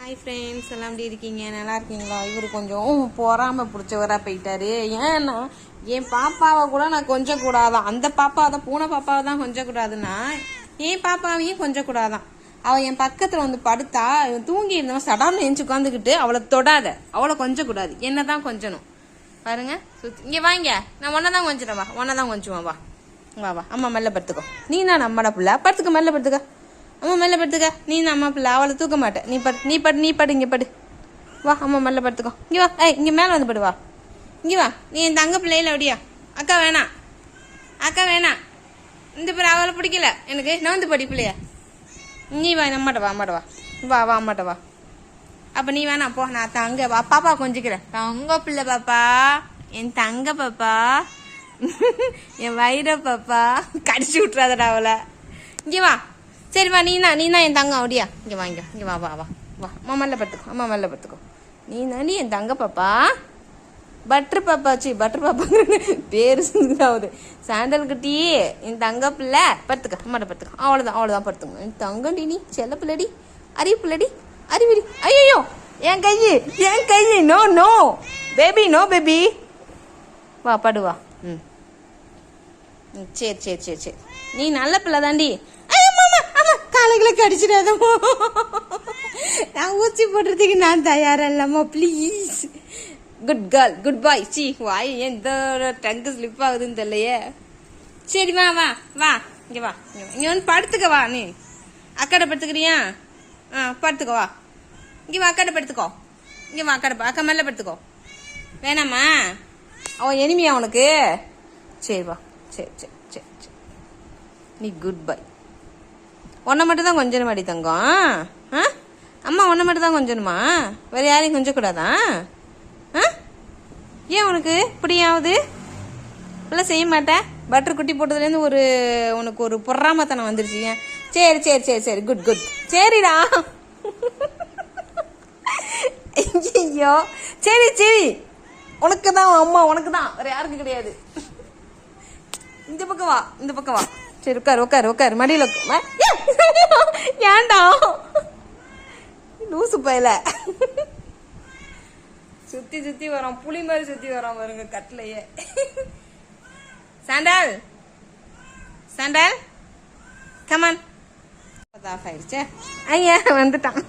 Hi friends, எல்லாம் எப்படி இருக்கீங்க? நல்லா இருக்கீங்களா? இவர் கொஞ்சம் பொறாமல் பிடிச்சவராக போயிட்டாரு. ஏன்னா என் பாப்பாவை கூட நான் கொஞ்சம் கூடாதான், அந்த பாப்பா தான் பூனை பாப்பாவை தான் கொஞ்சம் கூடாதுன்னா என் பாப்பாவையும் கொஞ்சம் கூடாதான். அவள் என் பக்கத்தில் வந்து படுத்தா தூங்கி இருந்தவன் சடார்னு எஞ்சி உட்காந்துக்கிட்டு அவளை தொடாத, அவளை கொஞ்சம் கூடாது, என்ன தான் கொஞ்சணும் பாருங்க. சுற்றி இங்கே வாங்க, நான் ஒன்றை தான் கொஞ்சிட்டேன், வா ஒன்றை தான் கொஞ்சுவேன், வா வா வா அம்மா மெல்ல படுத்துக்கோ. நீ தான் நம்மட பிள்ளை, படுத்துக்க மெல்ல படுத்துக்க. அம்மா மெல்ல படுத்துக்க. நீ தான் அம்மா பிள்ளை, அவளை தூக்க மாட்டேன். நீ படு இங்கே படு, வா அம்மா மெல்ல படுத்துக்கோ. இங்கே வா, இங்கே மேலே வந்து படு, வா இங்கே வா. நீ என் தங்க பிள்ளையில அப்படியா? அக்கா வேணாம், அக்கா வேணாம், இந்த பேர் அவளை பிடிக்கல எனக்கு, நான் வந்து படி பிள்ளைய. நீ வா, அம்மாட்ட வா, அம்மாட்ட வா, வா வா அம்மாட்ட வா. அப்போ நீ வேணாம் போ, நான் தங்க வா பாப்பா கொஞ்சிக்கிறேன். தங்க பிள்ளை பாப்பா, என் தங்க பாப்பா, என் வயிற பாப்பா, கடிச்சு விட்றாதடா அவளை. இங்கே வா, சரி வா, நீ தான் என் தங்கம் அப்படியா? இங்கே வா, இங்கே வா வா வா வா அம்மா மேலே படுத்துக்கோ, அம்மா மேலே படுத்துக்கோ. நீ என் தங்க பாப்பா, பட்டர் பாப்பாச்சு, பட்டர் பாப்பாங்க பேரு ஆகுது. சாண்டல் குட்டி, என் தங்க பிள்ளை, படுத்துக்க, அம்மாட்ட படுத்துக்க. அவ்வளோதான் படுத்துங்க. என் தங்கடி, நீ செல்ல பிள்ளடி, அறிவு பிள்ளடி, அறிவிடி. ஐயோ என் கை, no no baby, no baby, வா படுவா. ம் சரி, நீ நல்ல பிள்ளை தாண்டி. காலைகளை கடிச்சிடாதம்மா, நான் ஊசி போடுறதுக்கு நான் தயாரா இல்லம்மா, please. Good girl, good boy. சி வாய் எந்த டங்கு ஸ்லிப் ஆகுதுன்னு தெரியலையே. சரி வா வா வா, இங்கே வா, இங்கே வந்து படுத்துக்க. வா நீ அக்காட்ட படுத்துக்கிறியா? படுத்துக்கோ, வா இங்கே வா, அக்காட்ட படுத்துக்கோ. இங்கே வா, அக்கா மேலே படுத்துக்கோ. வேணாமா? அவன் எனிமியா உனக்கு? சரி வா, சரி நீ குட் பாய். உன்னை மட்டும் தான் கொஞ்சம் மாடி தங்கம். அம்மா உன்னை மட்டும் தான் கொஞ்சணுமா? வேறு யாரையும் கொஞ்சம் கூடாதா? ஏன் உனக்கு இப்படியாவது இப்பெல்லாம் செய்ய மாட்டேன்? பட்டர் குட்டி போட்டதுலேருந்து உனக்கு ஒரு பொறாமத்தனம் வந்துருச்சு. சரி குட் சரிடா. ஐயோ சரி உனக்கு தான் அம்மா, உனக்கு தான், வேற யாருக்கும் கிடையாது. இந்த பக்கம் வா. சரி உட்காரு மடியில் ஏன்டா லூசு பையல சுத்தி வரோம், புளி மாதிரி சுத்தி வரோம் பாருங்க கட்டிலையே. Sandal come on. ஆஃப் ஆயிடுச்சே. ஐயா வந்துட்டான்.